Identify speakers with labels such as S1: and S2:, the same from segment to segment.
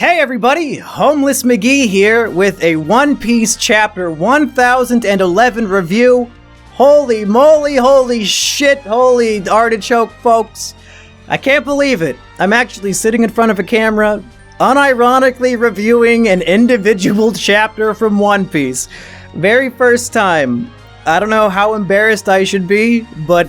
S1: Hey everybody, Homeless McGee here with a One Piece Chapter 1011 review. Holy moly, holy shit, holy artichoke folks. I can't believe it. I'm actually sitting in front of a camera, unironically reviewing an individual chapter from One Piece. Very first time. I don't know how embarrassed I should be, but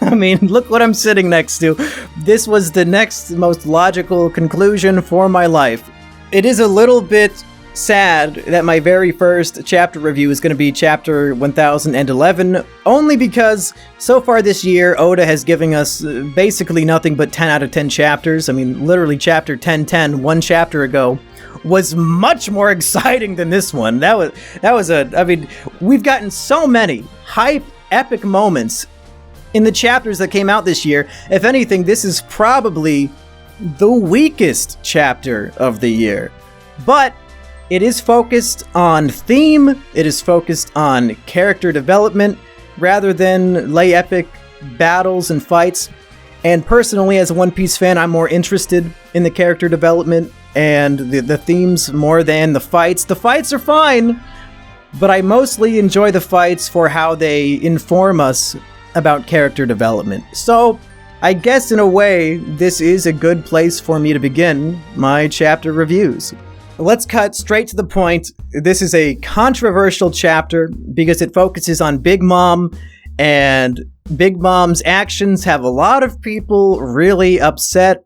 S1: I mean, look what I'm sitting next to. This was the next most logical conclusion for my life. It is a little bit sad that my very first chapter review is going to be chapter 1011, only because so far this year, Oda has given us basically nothing but 10 out of 10 chapters. I mean, literally chapter 1010, one chapter ago, was much more exciting than this one. I mean, we've gotten so many hype, epic moments in the chapters that came out this year. If anything, this is probably the weakest chapter of the year. But it is focused on theme, it is focused on character development, rather than lay epic battles and fights. And personally, as a One Piece fan, I'm more interested in the character development and the themes more than the fights. The fights are fine, but I mostly enjoy the fights for how they inform us about character development. So, I guess in a way, this is a good place for me to begin my chapter reviews. Let's cut straight to the point. This is a controversial chapter because it focuses on Big Mom, and Big Mom's actions have a lot of people really upset.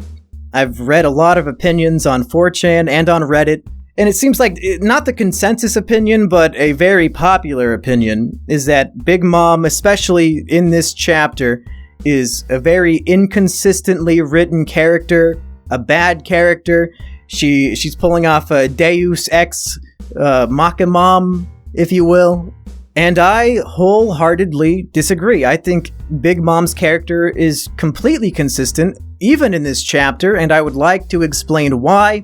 S1: I've read a lot of opinions on 4chan and on Reddit, and it seems like not the consensus opinion, but a very popular opinion is that Big Mom, especially in this chapter, is a very inconsistently written character, a bad character. She's pulling off a Deus Ex Machina, if you will. And I wholeheartedly disagree. I think Big Mom's character is completely consistent, even in this chapter, and I would like to explain why.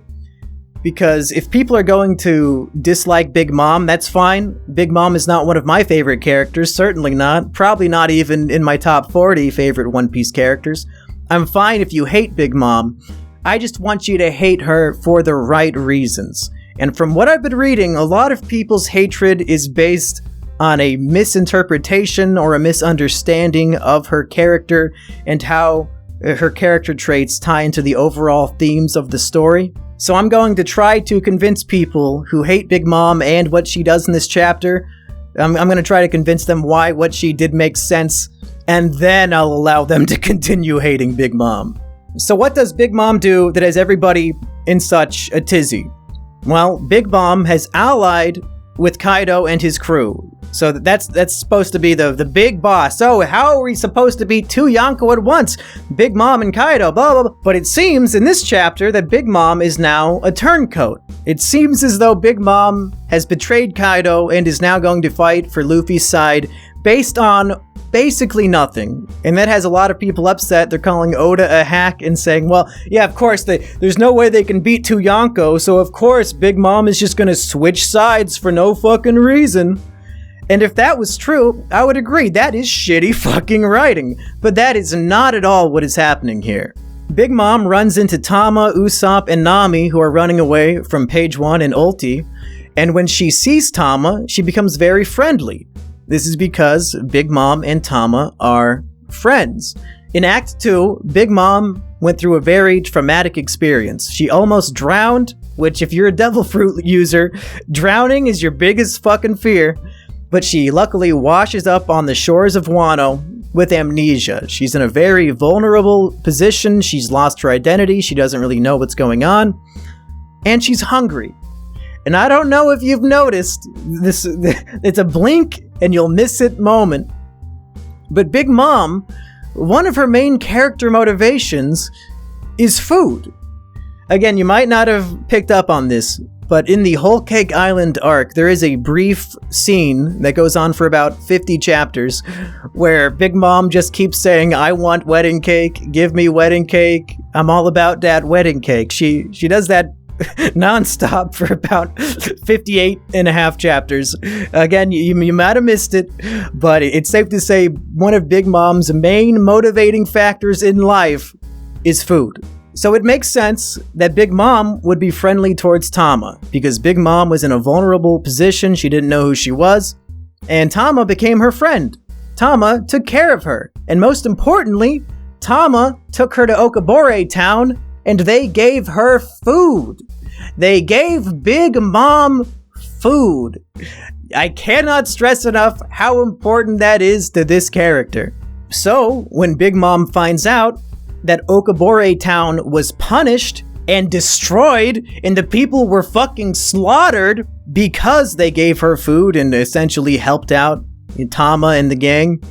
S1: Because if people are going to dislike Big Mom, that's fine. Big Mom is not one of my favorite characters, certainly not. Probably not even in my top 40 favorite One Piece characters. I'm fine if you hate Big Mom. I just want you to hate her for the right reasons. And from what I've been reading, a lot of people's hatred is based on a misinterpretation or a misunderstanding of her character and how her character traits tie into the overall themes of the story. So I'm going to try to convince people who hate Big Mom and what she does in this chapter. I'm going to try to convince them why what she did makes sense, and then I'll allow them to continue hating Big Mom. So what does Big Mom do that has everybody in such a tizzy? Well, Big Mom has allied with Kaido and his crew. So that's supposed to be the big boss. So how are we supposed to beat two Yonko at once? Big Mom and Kaido, blah, blah, blah. But it seems in this chapter that Big Mom is now a turncoat. It seems as though Big Mom has betrayed Kaido and is now going to fight for Luffy's side based on basically nothing. And that has a lot of people upset. They're calling Oda a hack and saying, well, yeah, of course, there's no way they can beat two Yonko, so of course Big Mom is just gonna switch sides for no fucking reason. And if that was true, I would agree, that is shitty fucking writing. But that is not at all what is happening here. Big Mom runs into Tama, Usopp, and Nami, who are running away from Page 1 and Ulti, and when she sees Tama, she becomes very friendly. This is because Big Mom and Tama are friends. In Act 2, Big Mom went through a very traumatic experience. She almost drowned, which if you're a Devil Fruit user, drowning is your biggest fucking fear. But she luckily washes up on the shores of Wano with amnesia. She's in a very vulnerable position. She's lost her identity. She doesn't really know what's going on. And she's hungry. And I don't know if you've noticed, it's a blink and you'll miss it moment. But Big Mom, one of her main character motivations is food. Again, you might not have picked up on this, but in the Whole Cake Island arc, there is a brief scene that goes on for about 50 chapters where Big Mom just keeps saying, I want wedding cake, give me wedding cake, I'm all about that wedding cake. She does that non-stop for about 58 and a half chapters. Again, you might have missed it, but it's safe to say one of Big Mom's main motivating factors in life is food. So it makes sense that Big Mom would be friendly towards Tama, because Big Mom was in a vulnerable position, she didn't know who she was, and Tama became her friend. Tama took care of her, and most importantly, Tama took her to Okabore Town, and they gave her food. They gave Big Mom food. I cannot stress enough how important that is to this character. So, when Big Mom finds out that Okabore Town was punished and destroyed, and the people were fucking slaughtered because they gave her food and essentially helped out Tama and the gang,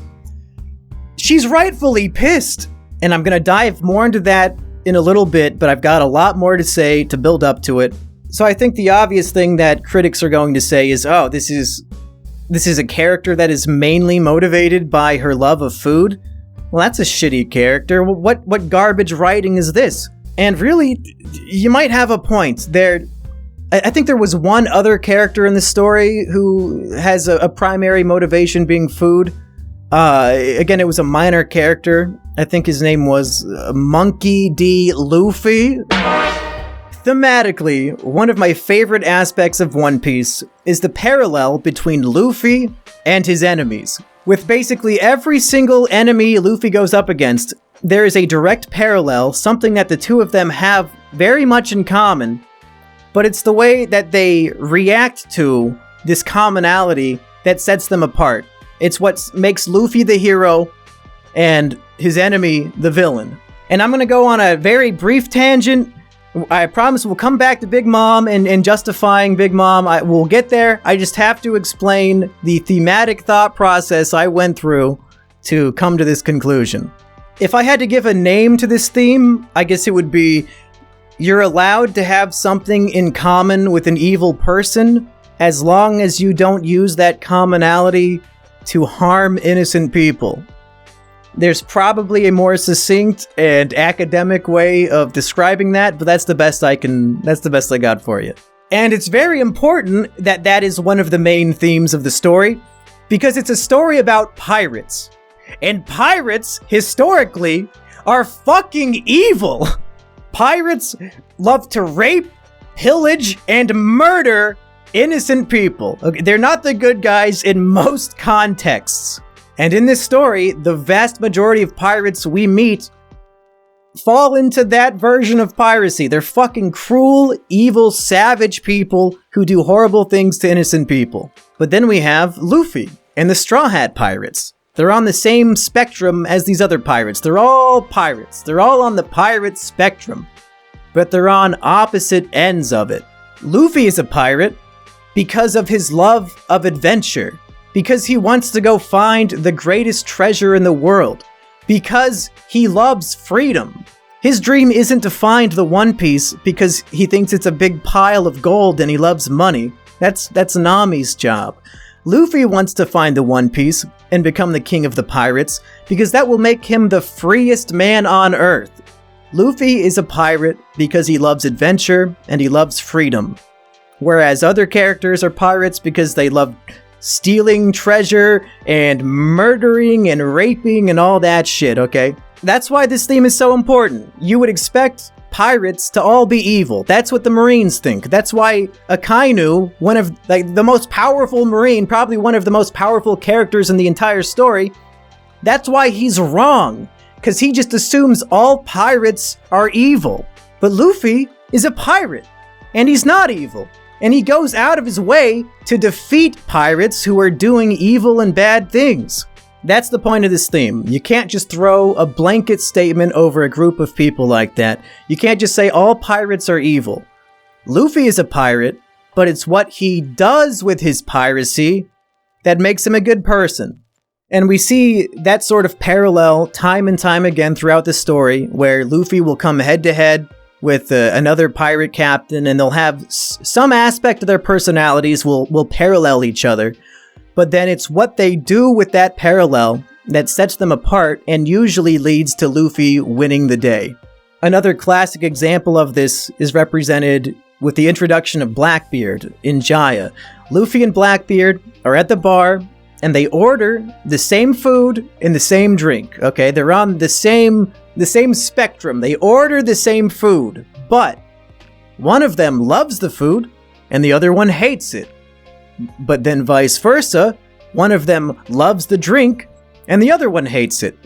S1: she's rightfully pissed. And I'm gonna dive more into that in a little bit, but I've got a lot more to say to build up to it. So I think the obvious thing that critics are going to say is, oh, this is a character that is mainly motivated by her love of food. Well, that's a shitty character. What garbage writing is this? And really, you might have a point there. I think there was one other character in the story who has a primary motivation being food. Again, it was a minor character. I think his name was Monkey D. Luffy. Thematically, one of my favorite aspects of One Piece is the parallel between Luffy and his enemies. With basically every single enemy Luffy goes up against, there is a direct parallel, something that the two of them have very much in common, but it's the way that they react to this commonality that sets them apart. It's what makes Luffy the hero and his enemy the villain. And I'm gonna go on a very brief tangent. I promise we'll come back to Big Mom and justifying Big Mom. We'll get there. I just have to explain the thematic thought process I went through to come to this conclusion. If I had to give a name to this theme, I guess it would be, you're allowed to have something in common with an evil person as long as you don't use that commonality to harm innocent people. There's probably a more succinct and academic way of describing that, but that's the best I got for you. And it's very important that that is one of the main themes of the story, because it's a story about pirates. And pirates, historically, are fucking evil. Pirates love to rape, pillage, and murder innocent people. Okay, they're not the good guys in most contexts. And in this story, the vast majority of pirates we meet fall into that version of piracy. They're fucking cruel, evil, savage people who do horrible things to innocent people. But then we have Luffy and the Straw Hat Pirates. They're on the same spectrum as these other pirates. They're all pirates. They're all on the pirate spectrum. But they're on opposite ends of it. Luffy is a pirate because of his love of adventure. Because he wants to go find the greatest treasure in the world. Because he loves freedom. His dream isn't to find the One Piece because he thinks it's a big pile of gold and he loves money. That's Nami's job. Luffy wants to find the One Piece and become the king of the pirates because that will make him the freest man on Earth. Luffy is a pirate because he loves adventure and he loves freedom. Whereas other characters are pirates because they love stealing treasure and murdering and raping and all that shit, okay? That's why this theme is so important. You would expect pirates to all be evil. That's what the Marines think. That's why Akainu, one of the most powerful Marine, probably one of the most powerful characters in the entire story, that's why he's wrong. Because he just assumes all pirates are evil. But Luffy is a pirate, and he's not evil. And he goes out of his way to defeat pirates who are doing evil and bad things. That's the point of this theme. You can't just throw a blanket statement over a group of people like that. You can't just say all pirates are evil. Luffy is a pirate, but it's what he does with his piracy that makes him a good person. And we see that sort of parallel time and time again throughout the story, where Luffy will come head to head with another pirate captain, and they'll have some aspect of their personalities will parallel each other. But then it's what they do with that parallel that sets them apart and usually leads to Luffy winning the day. Another classic example of this is represented with the introduction of Blackbeard in Jaya. Luffy and Blackbeard are at the bar, and they order the same food and the same drink, okay? They're on the same the same spectrum. They order the same food, but one of them loves the food and the other one hates it. But then vice versa, one of them loves the drink and the other one hates it.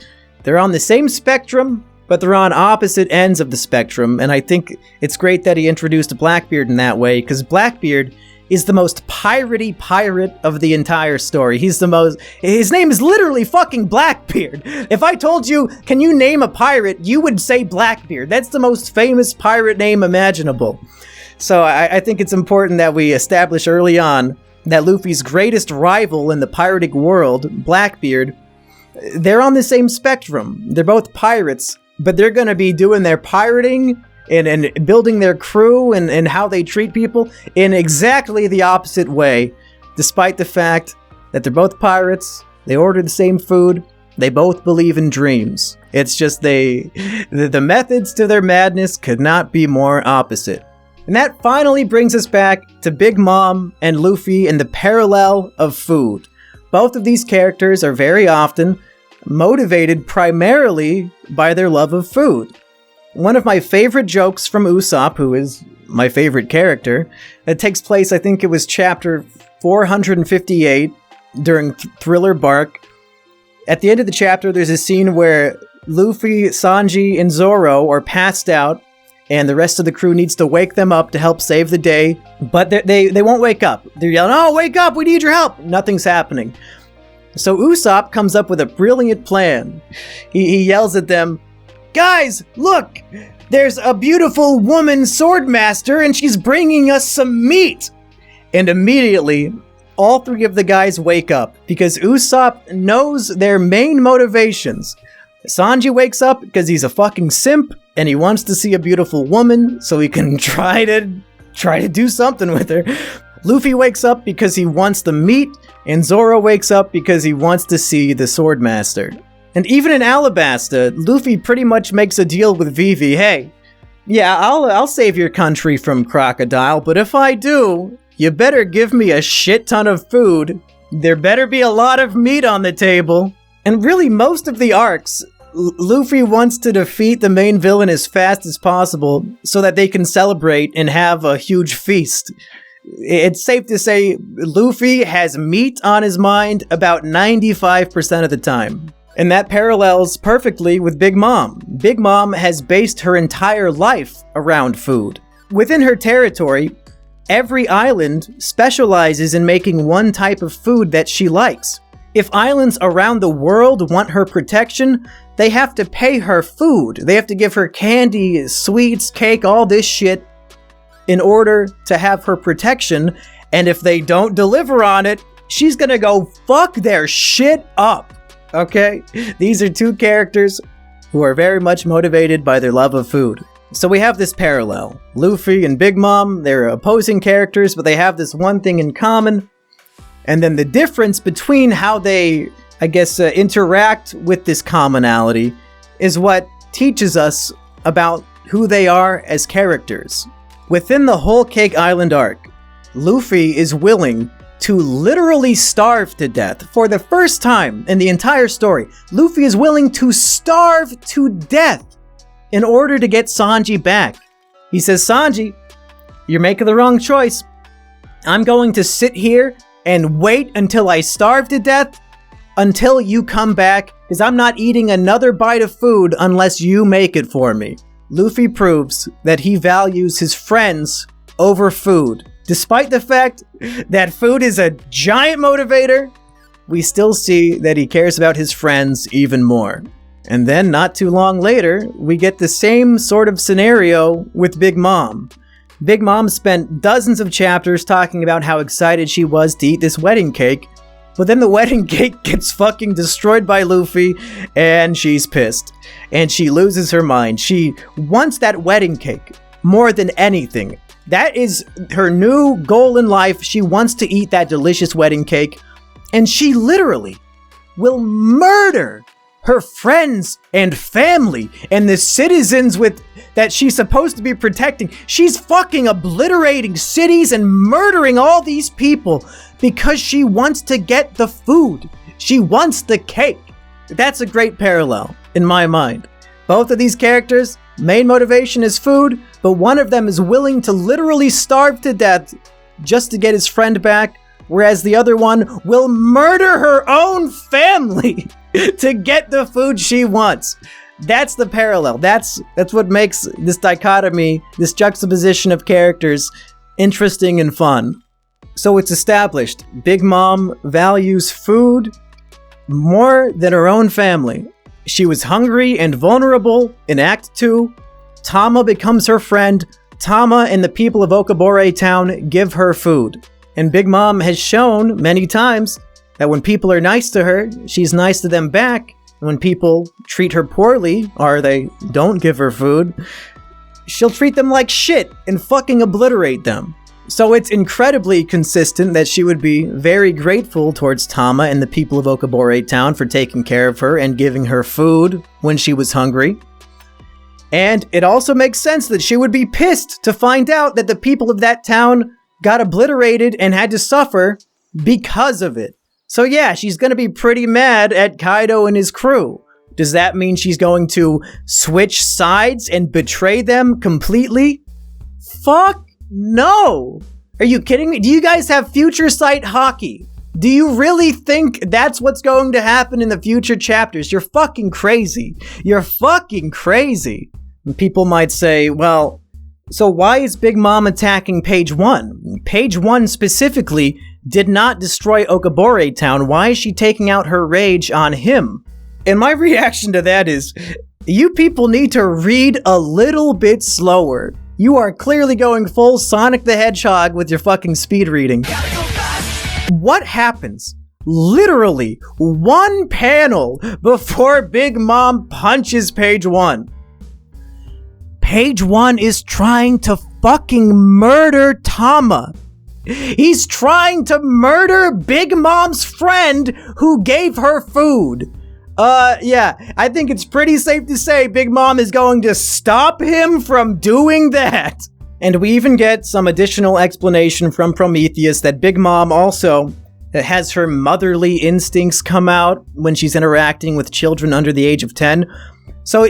S1: They're on the same spectrum, but they're on opposite ends of the spectrum, and I think it's great that he introduced Blackbeard in that way, because Blackbeard is the most piratey pirate of the entire story. His name is literally fucking Blackbeard. If I told you, can you name a pirate, you would say Blackbeard. That's the most famous pirate name imaginable. So I think it's important that we establish early on that Luffy's greatest rival in the pirating world, Blackbeard, they're on the same spectrum. They're both pirates, but they're going to be doing their pirating and building their crew and how they treat people in exactly the opposite way, despite the fact that they're both pirates, they order the same food, they both believe in dreams. It's just the methods to their madness could not be more opposite. And that finally brings us back to Big Mom and Luffy and the parallel of food. Both of these characters are very often motivated primarily by their love of food. One of my favorite jokes from Usopp, who is my favorite character, that takes place, I think it was chapter 458 during Thriller Bark. At the end of the chapter, there's a scene where Luffy, Sanji, and Zoro are passed out, and the rest of the crew needs to wake them up to help save the day, but they won't wake up. They're yelling, "Oh, wake up, we need your help!" Nothing's happening. So Usopp comes up with a brilliant plan. He yells at them, "Guys, look! There's a beautiful woman swordmaster and she's bringing us some meat!" And immediately, all three of the guys wake up because Usopp knows their main motivations. Sanji wakes up because he's a fucking simp and he wants to see a beautiful woman so he can try to do something with her. Luffy wakes up because he wants the meat, and Zoro wakes up because he wants to see the Swordmaster. And even in Alabasta, Luffy pretty much makes a deal with Vivi. Hey, yeah, I'll save your country from Crocodile, but if I do, you better give me a shit ton of food. There better be a lot of meat on the table. And really, most of the arcs, Luffy wants to defeat the main villain as fast as possible so that they can celebrate and have a huge feast. It's safe to say Luffy has meat on his mind about 95% of the time. And that parallels perfectly with Big Mom. Big Mom has based her entire life around food. Within her territory, every island specializes in making one type of food that she likes. If islands around the world want her protection, they have to pay her food. They have to give her candy, sweets, cake, all this shit in order to have her protection. And if they don't deliver on it, she's gonna go fuck their shit up. Okay? These are two characters who are very much motivated by their love of food. So we have this parallel. Luffy and Big Mom, they're opposing characters, but they have this one thing in common. And then the difference between how they, interact with this commonality is what teaches us about who they are as characters. Within the Whole Cake Island arc, Luffy is willing to literally starve to death. For the first time in the entire story, Luffy is willing to starve to death in order to get Sanji back. He says, "Sanji, you're making the wrong choice. I'm going to sit here and wait until I starve to death until you come back, because I'm not eating another bite of food unless you make it for me." Luffy proves that he values his friends over food. Despite the fact that food is a giant motivator, we still see that he cares about his friends even more. And then, not too long later, we get the same sort of scenario with Big Mom. Big Mom spent dozens of chapters talking about how excited she was to eat this wedding cake, but then the wedding cake gets fucking destroyed by Luffy, and she's pissed. And she loses her mind. She wants that wedding cake more than anything. That is her new goal in life. She wants to eat that delicious wedding cake, and she literally will murder her friends and family and the citizens that she's supposed to be protecting. She's fucking obliterating cities and murdering all these people because she wants to get the food. She wants the cake. That's a great parallel in my mind. Both of these characters, main motivation is food, but one of them is willing to literally starve to death just to get his friend back, whereas the other one will murder her own family to get the food she wants. That's the parallel. That's what makes this dichotomy, this juxtaposition of characters, interesting and fun. So it's established, Big Mom values food more than her own family. She was hungry and vulnerable in Act 2. Tama becomes her friend. Tama and the people of Okobore Town give her food. And Big Mom has shown many times that when people are nice to her, she's nice to them back. And when people treat her poorly, or they don't give her food, she'll treat them like shit and fucking obliterate them. So it's incredibly consistent that she would be very grateful towards Tama and the people of Okobore Town for taking care of her and giving her food when she was hungry. And it also makes sense that she would be pissed to find out that the people of that town got obliterated and had to suffer because of it. So yeah, she's gonna be pretty mad at Kaido and his crew. Does that mean she's going to switch sides and betray them completely? Fuck no! Are you kidding me? Do you guys have future sight hockey? Do you really think that's what's going to happen in the future chapters? You're fucking crazy. You're fucking crazy. And people might say, well, so why is Big Mom attacking Page 1? Page 1 specifically did not destroy Okobore Town. Why is she taking out her rage on him? And my reaction to that is, you people need to read a little bit slower. You are clearly going full Sonic the Hedgehog with your fucking speed reading. What happens? Literally, one panel before Big Mom punches Page 1. Page 1 is trying to fucking murder Tama. He's trying to murder Big Mom's friend who gave her food. Yeah, I think it's pretty safe to say Big Mom is going to stop him from doing that. And we even get some additional explanation from Prometheus that Big Mom also has her motherly instincts come out when she's interacting with children under the age of 10. So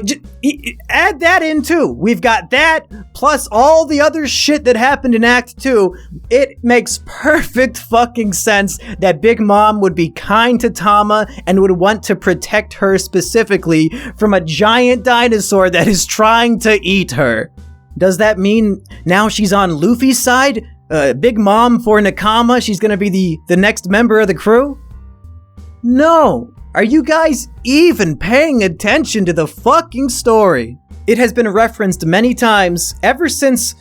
S1: add that in too. We've got that, plus all the other shit that happened in Act 2. It makes perfect fucking sense that Big Mom would be kind to Tama and would want to protect her specifically from a giant dinosaur that is trying to eat her. Does that mean now she's on Luffy's side? Big Mom for Nakama, she's gonna be the next member of the crew? No. Are you guys even paying attention to the fucking story? It has been referenced many times ever since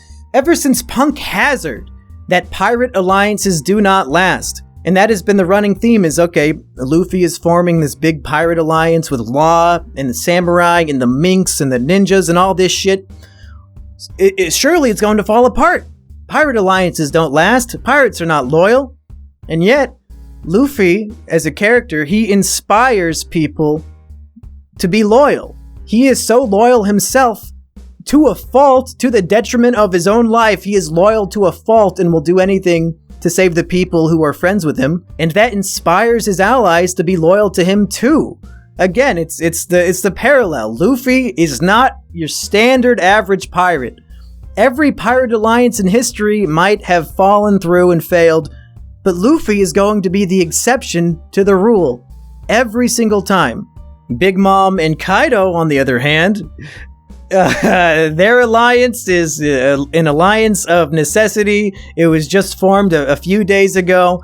S1: Punk Hazard that pirate alliances do not last. And that has been the running theme is, okay, Luffy is forming this big pirate alliance with Law and the samurai and the minks and the ninjas and all this shit. Surely it's going to fall apart. Pirate alliances don't last. Pirates are not loyal. And yet, Luffy, as a character, he inspires people to be loyal. He is so loyal himself to a fault, to the detriment of his own life. He is loyal to a fault and will do anything to save the people who are friends with him. And that inspires his allies to be loyal to him too. Again, it's the parallel. Luffy is not your standard average pirate. Every pirate alliance in history might have fallen through and failed, but Luffy is going to be the exception to the rule every single time. Big Mom and Kaido, on the other hand, their alliance is an alliance of necessity. It was just formed a few days ago,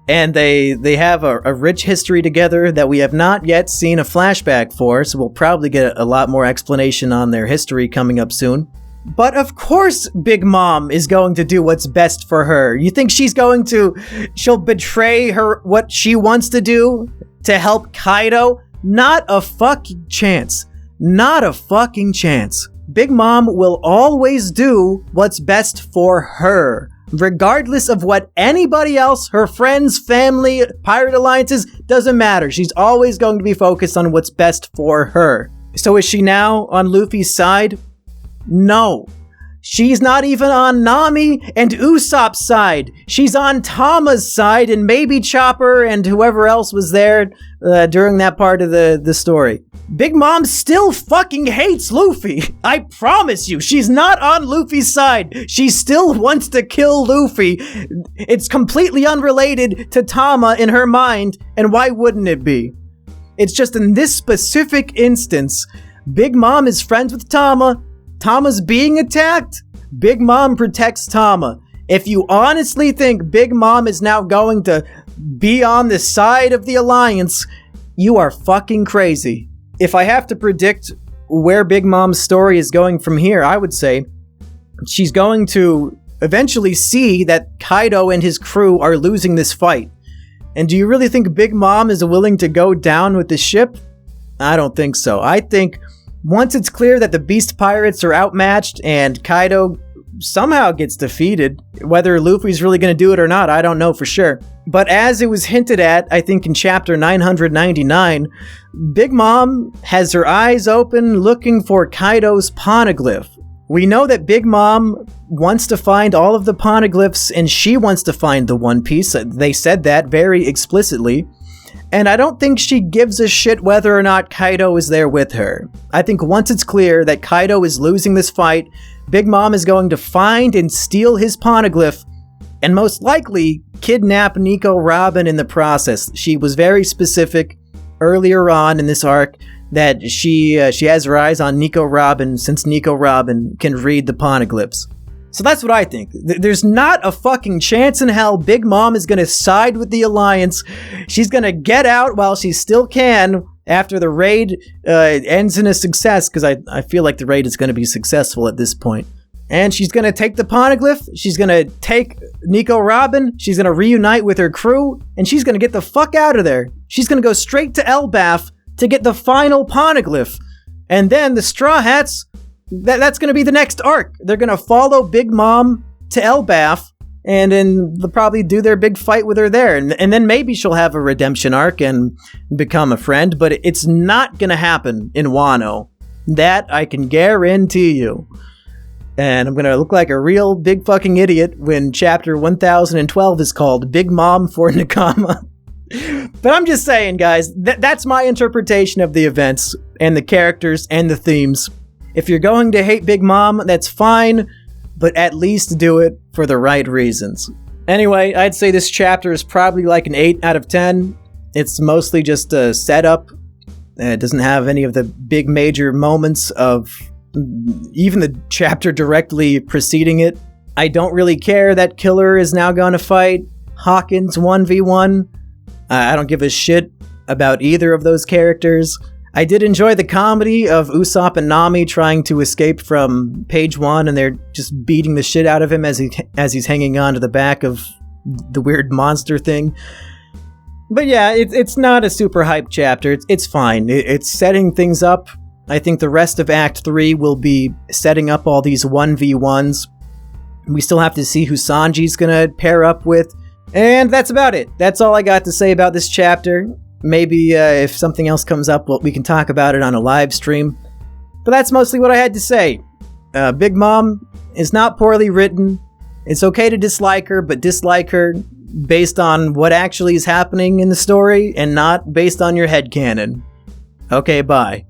S1: and they have a rich history together that we have not yet seen a flashback for, so we'll probably get a lot more explanation on their history coming up soon. But of course Big Mom is going to do what's best for her. You think she'll betray her what she wants to do to help Kaido? Not a fucking chance. Not a fucking chance. Big Mom will always do what's best for her, regardless of what anybody else, her friends, family, pirate alliances, doesn't matter. She's always going to be focused on what's best for her. So is she now on Luffy's side? No. She's not even on Nami and Usopp's side. She's on Tama's side and maybe Chopper and whoever else was there during that part of the story. Big Mom still fucking hates Luffy. I promise you, she's not on Luffy's side. She still wants to kill Luffy. It's completely unrelated to Tama in her mind, and why wouldn't it be? It's just in this specific instance, Big Mom is friends with Tama. Tama's being attacked. Big Mom protects Tama. If you honestly think Big Mom is now going to be on the side of the Alliance, you are fucking crazy. If I have to predict where Big Mom's story is going from here, I would say she's going to eventually see that Kaido and his crew are losing this fight. And do you really think Big Mom is willing to go down with the ship? I don't think so. I think once it's clear that the Beast Pirates are outmatched and Kaido somehow gets defeated, whether Luffy's really going to do it or not, I don't know for sure. But as it was hinted at, I think in chapter 999, Big Mom has her eyes open looking for Kaido's poneglyph. We know that Big Mom wants to find all of the poneglyphs and she wants to find the One Piece. They said that very explicitly. And I don't think she gives a shit whether or not Kaido is there with her. I think once it's clear that Kaido is losing this fight, Big Mom is going to find and steal his poneglyph and most likely kidnap Nico Robin in the process. She was very specific earlier on in this arc that she has her eyes on Nico Robin since Nico Robin can read the poneglyphs. So that's what I think. There's not a fucking chance in hell Big Mom is going to side with the Alliance. She's going to get out while she still can after the raid ends in a success, because I feel like the raid is going to be successful at this point. And she's going to take the poneglyph, she's going to take Nico Robin, she's going to reunite with her crew, and she's going to get the fuck out of there. She's going to go straight to Elbaf to get the final poneglyph. And then the Straw Hats, that's going to be the next arc. They're going to follow Big Mom to Elbaf, and then they'll probably do their big fight with her there. And then maybe she'll have a redemption arc and become a friend, but it's not going to happen in Wano. That I can guarantee you. And I'm going to look like a real big fucking idiot when chapter 1012 is called Big Mom for Nakama. But I'm just saying, guys, that's my interpretation of the events and the characters and the themes. If you're going to hate Big Mom, that's fine, but at least do it for the right reasons. Anyway, I'd say this chapter is probably like an 8 out of 10. It's mostly just a setup. It doesn't have any of the big major moments of even the chapter directly preceding it. I don't really care that Killer is now going to fight Hawkins 1v1. I don't give a shit about either of those characters. I did enjoy the comedy of Usopp and Nami trying to escape from page 1, and they're just beating the shit out of him as he's hanging on to the back of the weird monster thing. But yeah, it's not a super hype chapter. It's fine. It's setting things up. I think the rest of Act 3 will be setting up all these 1v1s. We still have to see who Sanji's gonna pair up with. And that's about it. That's all I got to say about this chapter. Maybe if something else comes up, we can talk about it on a live stream. But that's mostly what I had to say. Big Mom is not poorly written. It's okay to dislike her, but dislike her based on what actually is happening in the story and not based on your headcanon. Okay, bye.